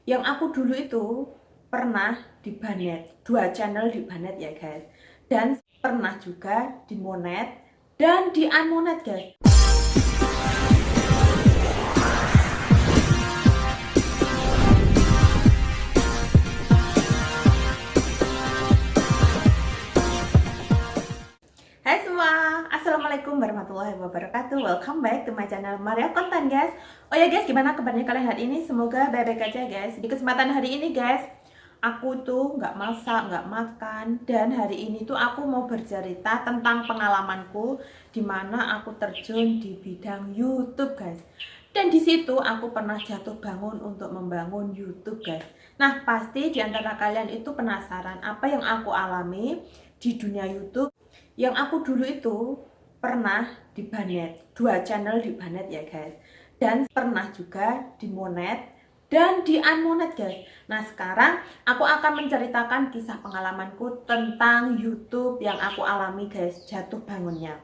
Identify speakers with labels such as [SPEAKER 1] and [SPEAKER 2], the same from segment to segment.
[SPEAKER 1] Yang aku dulu itu pernah dibanet, 2 channel dibanet ya guys. Dan pernah juga dimonet dan di unmonet guys. Hai semua, assalamualaikum warahmatullahi wabarakatuh. Welcome back to my channel Maria Konten guys. Oh ya guys, gimana kabarnya kalian hari ini? Semoga baik-baik aja guys. Di kesempatan hari ini guys, aku tuh nggak masak, nggak makan, dan hari ini tuh aku mau bercerita tentang pengalamanku dimana aku terjun di bidang YouTube guys. Dan di situ aku pernah jatuh bangun untuk membangun YouTube guys. Nah pasti di antara kalian itu penasaran apa yang aku alami di dunia YouTube. Yang aku dulu itu pernah dibanet, 2 channel dibanet ya guys. Dan pernah juga dimonet dan di unmonet guys. Nah sekarang aku akan menceritakan kisah pengalamanku tentang YouTube yang aku alami guys, jatuh bangunnya.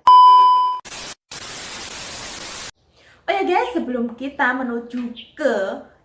[SPEAKER 1] Oh ya guys, sebelum kita menuju ke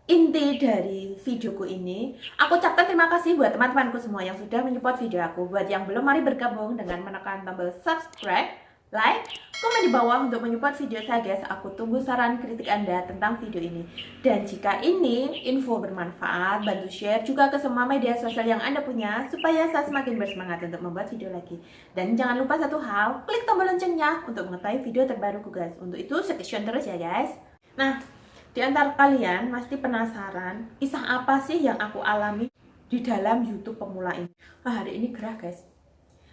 [SPEAKER 1] inti dari videoku ini, aku ucapkan terima kasih buat teman-temanku semua yang sudah menyupport video aku. Buat yang belum, mari bergabung dengan menekan tombol subscribe, like, komen di bawah untuk menyupport video saya guys. Aku tunggu saran kritik Anda tentang video ini. Dan jika ini info bermanfaat, bantu share juga ke semua media sosial yang Anda punya supaya saya semakin bersemangat untuk membuat video lagi. Dan jangan lupa satu hal, klik tombol loncengnya untuk mengetahui video terbaruku guys. Untuk itu stay tune terus ya guys. Nah, di antara kalian pasti penasaran kisah apa sih yang aku alami di dalam YouTube pemula ini. Hari ini gerah guys.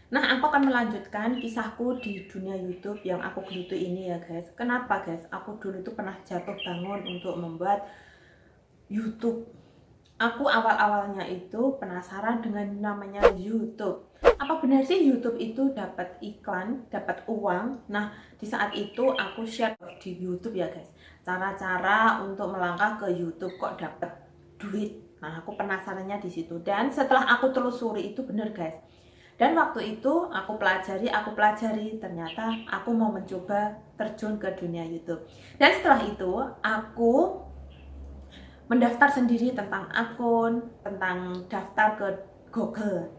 [SPEAKER 1] Nah aku akan melanjutkan kisahku di dunia YouTube yang aku geluti ini ya guys. Kenapa guys? Aku dulu tuh pernah jatuh bangun untuk membuat YouTube. Aku awal-awalnya itu penasaran dengan namanya YouTube. Apa benar sih YouTube itu dapat iklan, dapat uang? Nah, di saat itu aku share di YouTube ya guys. Cara-cara untuk melangkah ke YouTube kok dapat duit. Nah, aku penasarannya di situ. Dan setelah aku telusuri itu benar guys. Dan waktu itu aku pelajari, ternyata aku mau mencoba terjun ke dunia YouTube. Dan setelah itu aku mendaftar sendiri tentang akun, tentang daftar ke Google.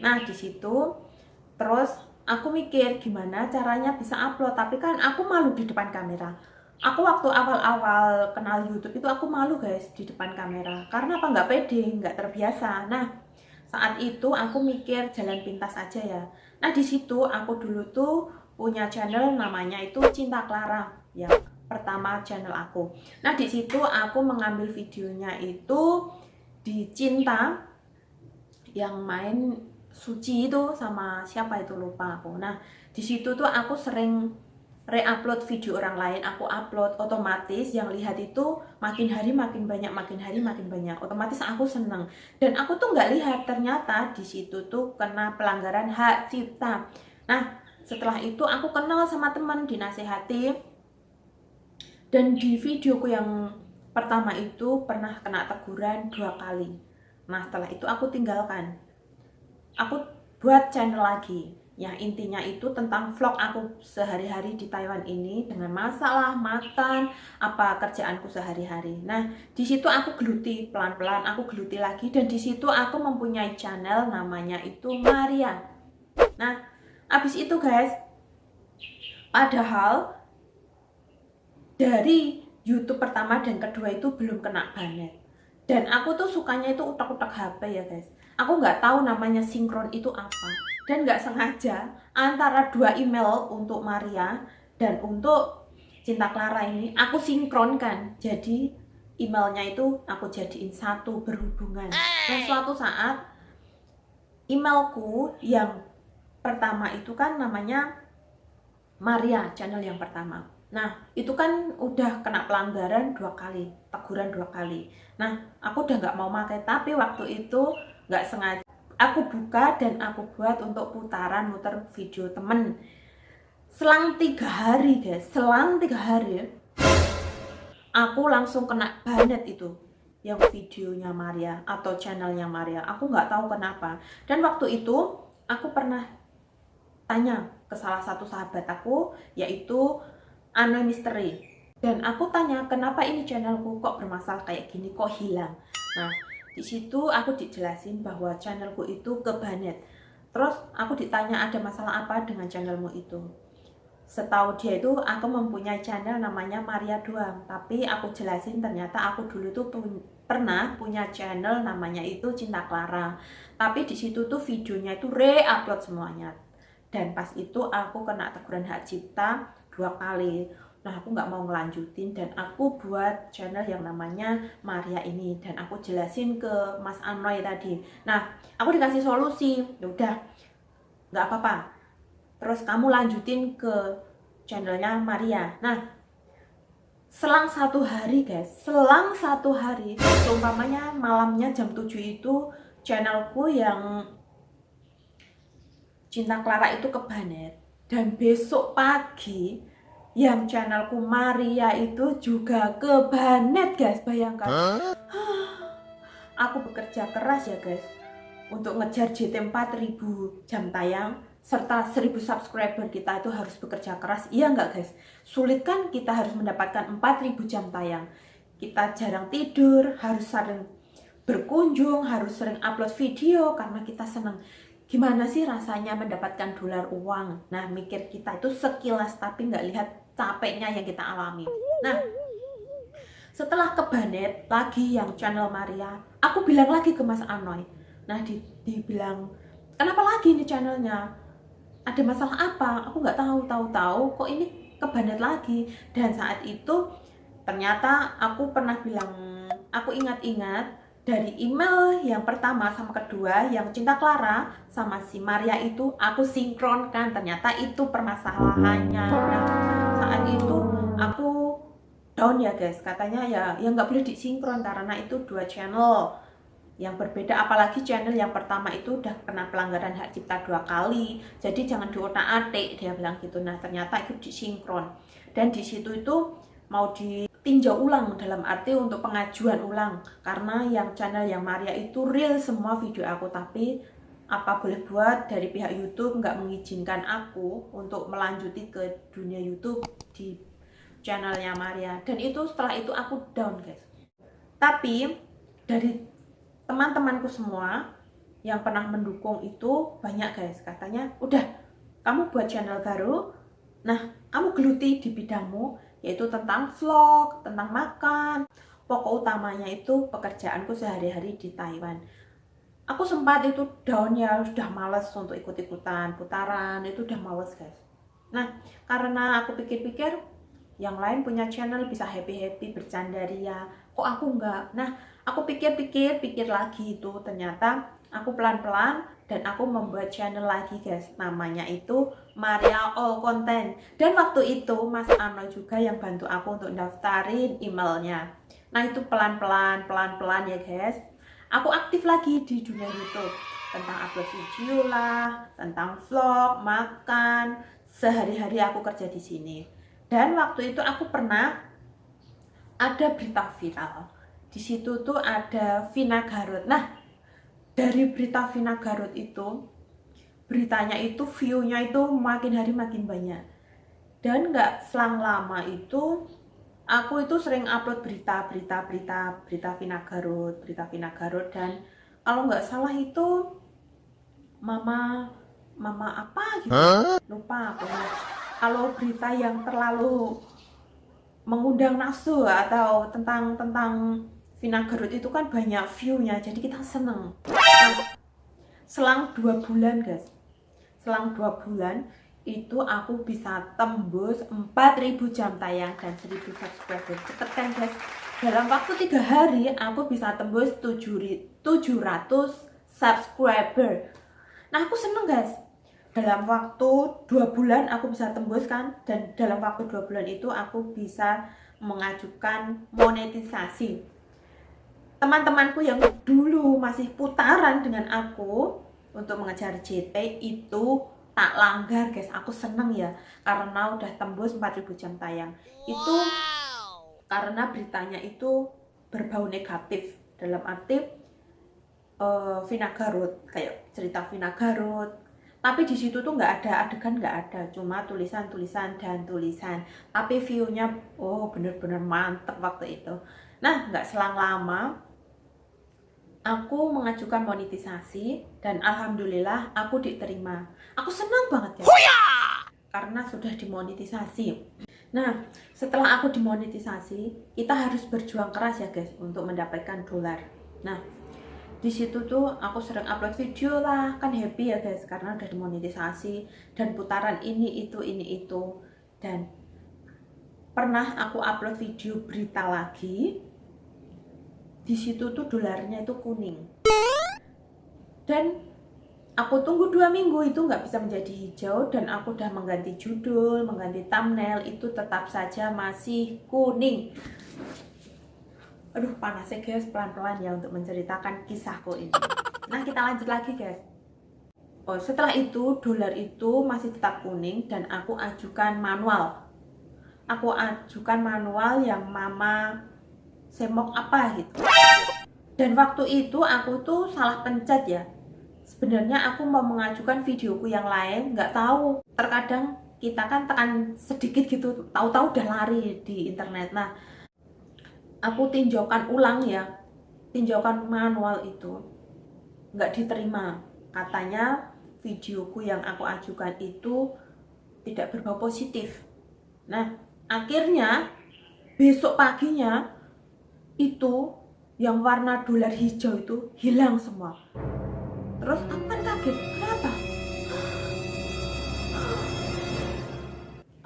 [SPEAKER 1] Nah di situ terus aku mikir gimana caranya bisa upload, tapi kan aku malu di depan kamera. Aku waktu awal-awal kenal YouTube itu aku malu guys di depan kamera, karena apa, nggak pede, nggak terbiasa. Nah saat itu aku mikir jalan pintas aja ya. Nah di situ aku dulu tuh punya channel namanya itu Cinta Clara ya, pertama channel aku. Nah di situ aku mengambil videonya itu di Cinta yang main Suci itu sama siapa itu lupa aku. Nah di situ tuh aku sering re-upload video orang lain, aku upload, otomatis yang lihat itu makin hari makin banyak, makin hari makin banyak. Otomatis aku seneng. Dan aku tuh nggak lihat ternyata di situ tuh kena pelanggaran hak cipta. Nah setelah itu aku kenal sama teman, dinasehati. Dan di videoku yang pertama itu pernah kena teguran 2 kali. Nah setelah itu aku tinggalkan. Aku buat channel lagi. Ya intinya itu tentang vlog aku sehari-hari di Taiwan ini, dengan masalah, makan, apa kerjaanku sehari-hari. Nah di situ aku geluti, pelan-pelan aku geluti lagi, dan di situ aku mempunyai channel namanya itu Maria. Nah abis itu guys, padahal dari YouTube pertama dan kedua itu belum kena banet. Dan aku tuh sukanya itu utak-utak HP ya guys. Aku nggak tahu namanya sinkron itu apa. Dan nggak sengaja antara 2 email untuk Maria dan untuk Cinta Clara ini aku sinkronkan. Jadi emailnya itu aku jadiin satu, berhubungan. Dan suatu saat emailku yang pertama itu kan namanya Maria, channel yang pertama. Nah itu kan udah kena pelanggaran 2 kali, teguran 2 kali. Nah aku udah nggak mau pakai, tapi waktu itu nggak sengaja aku buka dan aku buat untuk putaran muter video temen. Selang 3 hari guys, selang 3 hari aku langsung kena banet itu yang videonya Maria atau channelnya Maria. Aku nggak tahu kenapa. Dan waktu itu aku pernah tanya ke salah satu sahabat aku, yaitu Ano Misteri. Dan aku tanya, kenapa ini channelku kok bermasalah kayak gini, kok hilang. Nah, di situ aku dijelasin bahwa channelku itu kebanet. Terus aku ditanya ada masalah apa dengan channelmu itu. Setahu dia itu aku mempunyai channel namanya Maria doang, tapi aku jelasin ternyata aku dulu tuh pernah punya channel namanya itu Cinta Clara. Tapi di situ tuh videonya itu re-upload semuanya. Dan pas itu aku kena teguran hak cipta 2 kali. Nah, aku nggak mau ngelanjutin dan aku buat channel yang namanya Maria ini dan aku jelasin ke Mas Anoy tadi. Nah, aku dikasih solusi. Ya udah, nggak apa-apa, terus kamu lanjutin ke channelnya Maria. Nah, selang 1 hari guys, selang 1 hari, seumpamanya malamnya jam 7 itu channelku yang Cinta Clara itu kebanet, dan besok pagi yang channelku Maria itu juga kebanet guys, bayangkan. Aku bekerja keras ya guys untuk ngejar JT 4000 jam tayang serta 1000 subscriber, kita itu harus bekerja keras, iya nggak guys? Sulit kan kita harus mendapatkan 4000 jam tayang. Kita jarang tidur, harus sering berkunjung, harus sering upload video karena kita seneng. Gimana sih rasanya mendapatkan dolar uang? Nah, mikir kita itu sekilas tapi nggak lihat capeknya yang kita alami. Nah, setelah kebanet lagi yang channel Maria, aku bilang lagi ke Mas Anoy. Nah, dibilang, kenapa lagi ini channelnya? Ada masalah apa? Aku nggak tahu kok ini kebanet lagi. Dan saat itu ternyata aku pernah bilang, aku ingat-ingat dari email yang pertama sama kedua, yang Cinta Clara sama si Maria itu aku sinkronkan. Ternyata itu permasalahannya. Nah, saat itu aku down ya guys, katanya ya nggak boleh disinkron karena itu 2 channel yang berbeda, apalagi channel yang pertama itu udah kena pelanggaran hak cipta 2 kali, jadi jangan diotak-atik, dia bilang gitu. Nah, ternyata itu disinkron dan di situ itu mau ditinjau ulang, dalam arti untuk pengajuan ulang, karena yang channel yang Maria itu real semua video aku, tapi apa boleh buat dari pihak YouTube nggak mengizinkan aku untuk melanjuti ke dunia YouTube di channelnya Maria. Dan itu setelah itu aku down guys. Tapi dari teman-temanku semua yang pernah mendukung itu banyak guys, katanya udah kamu buat channel baru, nah kamu geluti di bidangmu, yaitu tentang vlog, tentang makan, pokok utamanya itu pekerjaanku sehari-hari di Taiwan. Aku sempat itu down ya, sudah males untuk ikut-ikutan putaran, itu udah males guys. Nah, karena aku pikir-pikir yang lain punya channel bisa happy-happy bercanda ria, kok aku enggak? Nah, aku pikir lagi itu, ternyata aku pelan-pelan dan aku membuat channel lagi guys, namanya itu Maria All Content. Dan waktu itu Mas Ano juga yang bantu aku untuk daftarin emailnya. Nah, itu pelan-pelan ya guys, aku aktif lagi di dunia YouTube tentang upload video lah, tentang vlog, makan, sehari-hari aku kerja di sini. Dan waktu itu aku pernah ada berita viral. Di situ tuh ada Vina Garut. Nah, dari berita Vina Garut itu, beritanya itu view-nya itu makin hari makin banyak. Dan nggak selang lama itu, aku itu sering upload berita Vina Garut, dan kalau nggak salah itu mama apa gitu, lupa aku. Kalau berita yang terlalu mengundang nafsu atau tentang Vina Garut itu kan banyak view-nya, jadi kita seneng. Nah, selang 2 bulan guys, selang 2 bulan itu aku bisa tembus 4000 jam tayang dan 1000 subscriber. Cepet kan guys, dalam waktu 3 hari aku bisa tembus 700 subscriber. Nah, aku seneng guys, dalam waktu 2 bulan aku bisa tembus kan, dan dalam waktu 2 bulan itu aku bisa mengajukan monetisasi. Teman-temanku yang dulu masih putaran dengan aku untuk mengejar JT itu tak langgar guys, aku seneng ya karena udah tembus 4000 jam tayang. Itu karena beritanya itu berbau negatif, dalam arti Vina Garut, kayak cerita Vina Garut, tapi di situ tuh nggak ada adegan, nggak ada, cuma tulisan dan tulisan, tapi view-nya oh bener-bener mantep waktu itu. Nah, nggak selang lama aku mengajukan monetisasi dan alhamdulillah aku diterima. Aku senang banget ya, karena sudah dimonetisasi. Nah, setelah aku dimonetisasi, kita harus berjuang keras ya guys untuk mendapatkan dolar. Nah, di situ tuh aku sering upload video lah, kan happy ya guys karena udah dimonetisasi dan putaran ini itu. Dan pernah aku upload video berita lagi, di situ tuh dolarnya itu kuning. Dan aku tunggu 2 minggu itu nggak bisa menjadi hijau, dan aku udah mengganti judul, mengganti thumbnail, itu tetap saja masih kuning. Aduh panas ya guys, pelan-pelan ya untuk menceritakan kisahku ini. Nah kita lanjut lagi guys. Oh, setelah itu dolar itu masih tetap kuning dan aku ajukan manual. Aku ajukan manual yang mama semok apa gitu. Dan waktu itu aku tuh salah pencet ya. Sebenarnya aku mau mengajukan videoku yang lain, nggak tahu. Terkadang kita kan tekan sedikit gitu, tahu-tahu udah lari di internet. Nah, aku tinjaukan ulang ya, tinjaukan manual itu nggak diterima. Katanya videoku yang aku ajukan itu tidak berbau positif. Nah, akhirnya besok paginya itu yang warna dolar hijau itu hilang semua. Terus aku kan kaget, kenapa?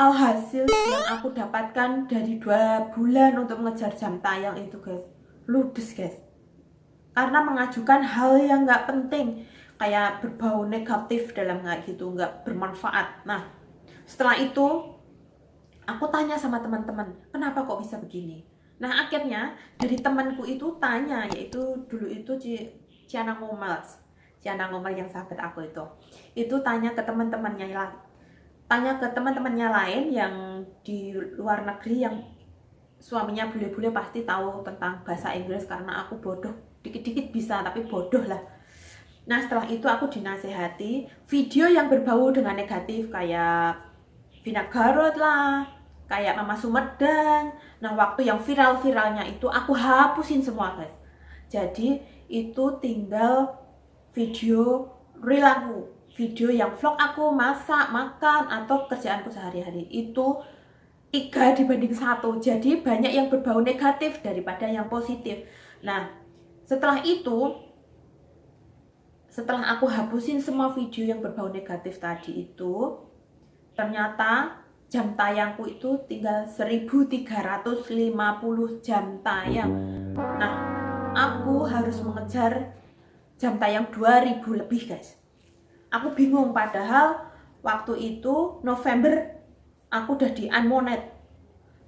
[SPEAKER 1] Alhasil yang aku dapatkan dari 2 bulan untuk mengejar jam tayang itu guys, ludes guys. Karena mengajukan hal yang nggak penting, kayak berbau negatif dalam kayak gitu, nggak bermanfaat. Nah, setelah itu aku tanya sama teman-teman, kenapa kok bisa begini? Nah, akhirnya dari temanku itu tanya, yaitu dulu itu Ciana Ngomel yang sahabat aku itu tanya ke teman-temannya lah, tanya ke teman-temannya lain yang di luar negeri yang suaminya bule-bule, pasti tahu tentang bahasa Inggris karena aku bodoh, dikit-dikit bisa tapi bodoh lah. Nah setelah itu aku dinasehati, video yang berbau dengan negatif kayak Vina Garut lah, kayak Mama Sumedang, nah waktu yang viral-viralnya itu aku hapusin semua guys. Jadi itu tinggal video real aku, video yang vlog aku masak, makan, atau kerjaanku sehari-hari. Itu 3:1, jadi banyak yang berbau negatif daripada yang positif. Nah setelah itu, setelah aku hapusin semua video yang berbau negatif tadi itu, ternyata jam tayangku itu tinggal 1350 jam tayang. Nah aku harus mengejar jam tayang 2000 lebih guys. Aku bingung, padahal waktu itu November aku udah di unmonet,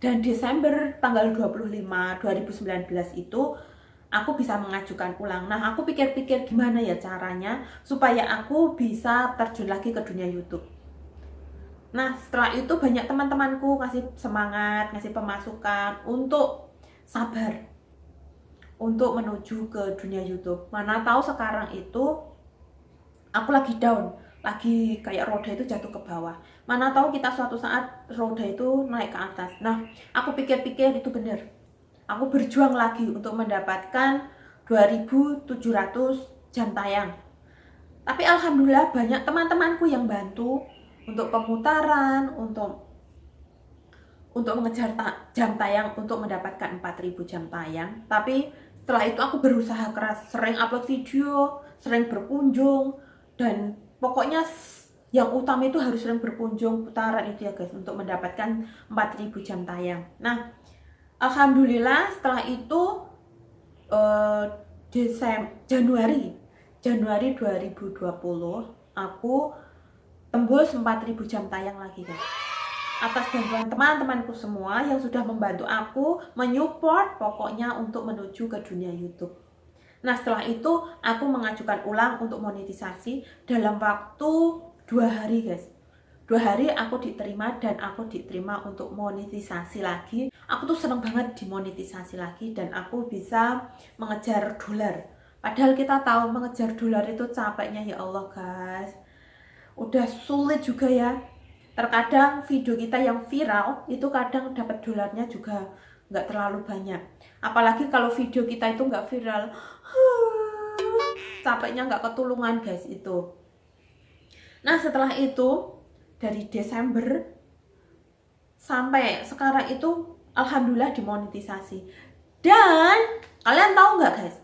[SPEAKER 1] dan Desember tanggal 25 2019 itu aku bisa mengajukan ulang. Nah aku pikir-pikir gimana ya caranya supaya aku bisa terjun lagi ke dunia YouTube. Nah setelah itu banyak teman-temanku ngasih semangat, ngasih pemasukan untuk sabar, untuk menuju ke dunia YouTube. Mana tahu sekarang itu aku lagi down, lagi kayak roda itu jatuh ke bawah. Mana tahu kita suatu saat roda itu naik ke atas. Nah aku pikir-pikir itu benar, aku berjuang lagi untuk mendapatkan 2700 jam tayang. Tapi alhamdulillah banyak teman-temanku yang bantu untuk pemutaran, untuk mengejar jam tayang, untuk mendapatkan 4000 jam tayang. Tapi setelah itu aku berusaha keras, sering upload video, sering berkunjung, dan pokoknya yang utama itu harus sering berkunjung putaran itu ya guys, untuk mendapatkan 4000 jam tayang. Nah alhamdulillah setelah itu Januari 2020 aku tembus 4000 jam tayang lagi guys, atas bantuan teman-temanku semua yang sudah membantu aku, menyupport pokoknya untuk menuju ke dunia YouTube. Nah setelah itu aku mengajukan ulang untuk monetisasi dalam waktu 2 hari guys. 2 hari aku diterima, dan aku diterima untuk monetisasi lagi. Aku tuh seneng banget dimonetisasi lagi, dan aku bisa mengejar dolar. Padahal kita tahu mengejar dolar itu capeknya ya Allah guys, udah sulit juga ya. Terkadang video kita yang viral itu kadang dapat dolarnya juga nggak terlalu banyak. Apalagi kalau video kita itu nggak viral, capeknya nggak ketulungan guys itu. Nah setelah itu dari Desember sampai sekarang itu alhamdulillah dimonetisasi. Dan kalian tahu nggak guys,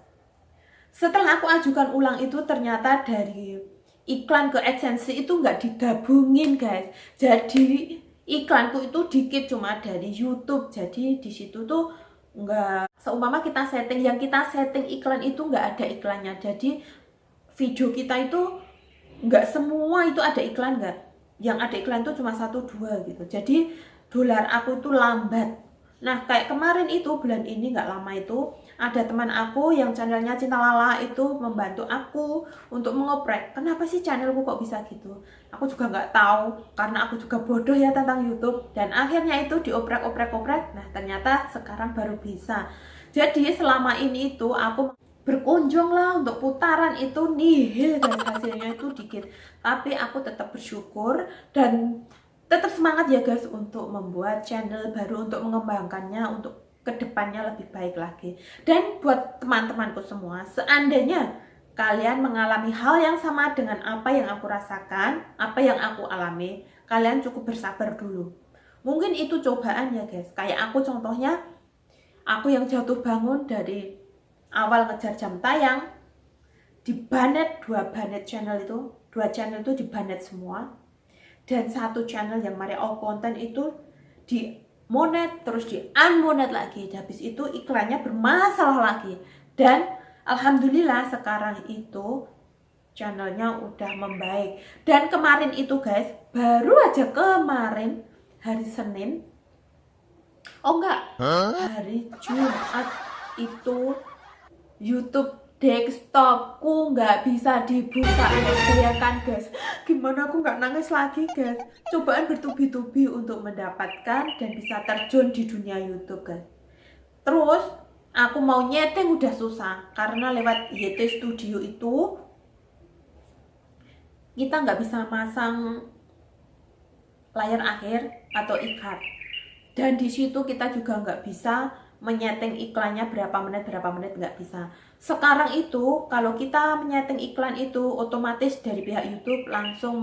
[SPEAKER 1] setelah aku ajukan ulang itu ternyata dari iklan ke AdSense itu nggak digabungin guys. Jadi iklanku itu dikit cuma dari YouTube. Jadi di situ tuh nggak, seumpama kita setting, yang kita setting iklan itu nggak ada iklannya. Jadi video kita itu nggak semua itu ada iklan, nggak. Yang ada iklan itu cuma 1-2 gitu. Jadi dolar aku tuh lambat. Nah kayak kemarin itu, bulan ini nggak lama itu, ada teman aku yang channelnya Cinta Lala itu membantu aku untuk mengoprek. Kenapa sih channelku kok bisa gitu? Aku juga nggak tahu, karena aku juga bodoh ya tentang YouTube. Dan akhirnya itu dioprek-oprek. Nah ternyata sekarang baru bisa. Jadi selama ini itu aku berkunjung lah untuk putaran itu nihil guys, hasilnya itu dikit. Tapi aku tetap bersyukur dan tetap semangat ya guys untuk membuat channel baru, untuk mengembangkannya, untuk kedepannya lebih baik lagi. Dan buat teman-temanku semua, seandainya kalian mengalami hal yang sama dengan apa yang aku rasakan, apa yang aku alami, kalian cukup bersabar dulu. Mungkin itu cobaan ya guys. Kayak aku contohnya, aku yang jatuh bangun dari awal ngejar jam tayang, dibanet 2 banet channel itu, 2 channel itu dibanet semua. Dan 1 channel yang mari all konten itu di monet, terus di unmonet lagi. Habis itu iklannya bermasalah lagi. Dan alhamdulillah sekarang itu channelnya udah membaik. Dan kemarin itu guys, baru aja kemarin hari Senin, hari Jumat itu YouTube desktopku nggak bisa dibuka. Bayangkan guys, gimana aku nggak nangis lagi guys. Cobaan bertubi-tubi untuk mendapatkan dan bisa terjun di dunia YouTube guys. Terus aku mau nyeting udah susah, karena lewat YT Studio itu kita nggak bisa masang layar akhir atau ikat. Dan di situ kita juga nggak bisa menyeting iklannya berapa menit nggak bisa. Sekarang itu kalau kita menyeting iklan itu otomatis dari pihak YouTube langsung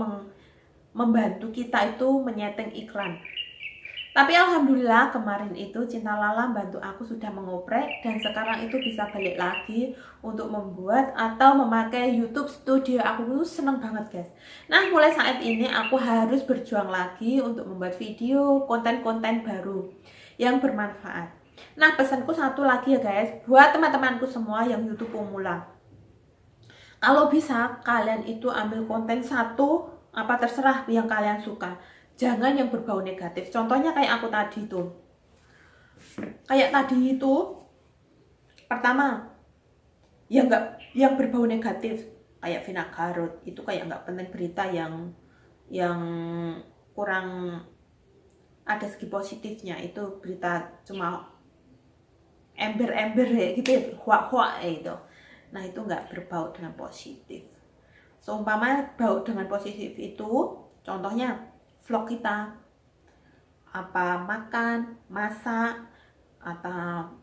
[SPEAKER 1] membantu kita itu menyeting iklan. Tapi alhamdulillah kemarin itu Cinta Lala bantu aku sudah mengoprek, dan sekarang itu bisa balik lagi untuk membuat atau memakai YouTube Studio. Aku seneng banget guys. Nah mulai saat ini aku harus berjuang lagi untuk membuat video konten-konten baru yang bermanfaat. Nah pesanku satu lagi ya guys, buat teman-temanku semua yang YouTube pemula, kalau bisa kalian itu ambil konten satu, apa terserah yang kalian suka, jangan yang berbau negatif. Contohnya kayak aku tadi tuh, pertama yang berbau negatif kayak Vina Garut itu kayak nggak penting, berita yang kurang ada segi positifnya, itu berita cuma ember-ember ya gitu ya, hoak-hoak itu. Nah itu nggak berbau dengan positif. Seumpama bau dengan positif itu contohnya vlog kita, apa makan, masak, atau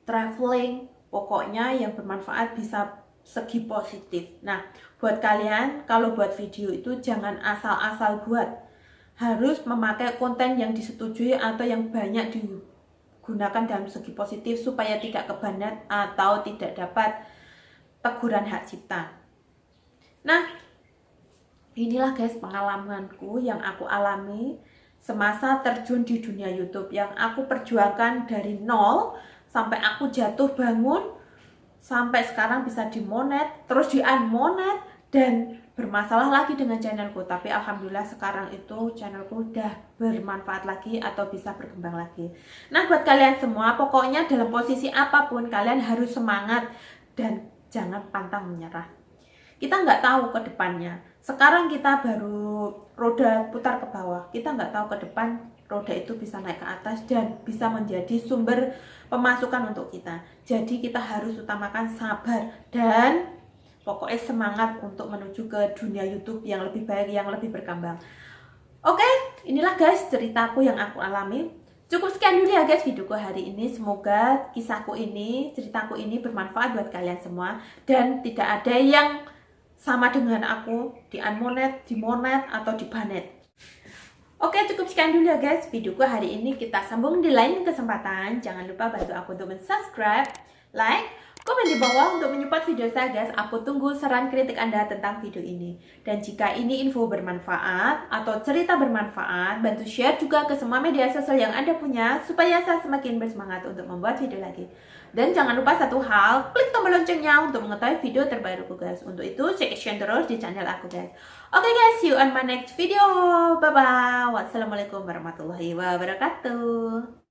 [SPEAKER 1] traveling, pokoknya yang bermanfaat, bisa segi positif. Nah buat kalian kalau buat video itu jangan asal-asal buat, harus memakai konten yang disetujui atau yang banyak digunakan dalam segi positif supaya tidak kebanet atau tidak dapat teguran hak cipta. Nah inilah guys pengalamanku yang aku alami semasa terjun di dunia YouTube, yang aku perjuangkan dari nol sampai aku jatuh bangun sampai sekarang bisa dimonet, terus di unmonet, dan bermasalah lagi dengan channelku. Tapi alhamdulillah sekarang itu channelku udah bermanfaat lagi atau bisa berkembang lagi. Nah buat kalian semua, pokoknya dalam posisi apapun kalian harus semangat dan jangan pantang menyerah. Kita nggak tahu ke depannya. Sekarang kita baru roda putar ke bawah, kita nggak tahu ke depan roda itu bisa naik ke atas dan bisa menjadi sumber pemasukan untuk kita. Jadi kita harus utamakan sabar dan pokoknya semangat untuk menuju ke dunia YouTube yang lebih baik, yang lebih berkembang. Oke, inilah guys ceritaku yang aku alami. Cukup sekian dulu ya guys videoku hari ini. Semoga kisahku ini, ceritaku ini bermanfaat buat kalian semua. Dan tidak ada yang sama dengan aku, di unmonet, di monet, atau di banet. Oke, cukup sekian dulu ya guys videoku hari ini. Kita sambung di lain kesempatan. Jangan lupa bantu aku untuk subscribe, like, komen di bawah untuk menyupport video saya guys. Aku tunggu saran kritik Anda tentang video ini. Dan jika ini info bermanfaat atau cerita bermanfaat, bantu share juga ke semua media sosial yang Anda punya supaya saya semakin bersemangat untuk membuat video lagi. Dan jangan lupa satu hal, klik tombol loncengnya untuk mengetahui video terbaruku guys. Untuk itu, cek action terus di channel aku guys. Oke guys, see you on my next video. Bye bye. Wassalamualaikum warahmatullahi wabarakatuh.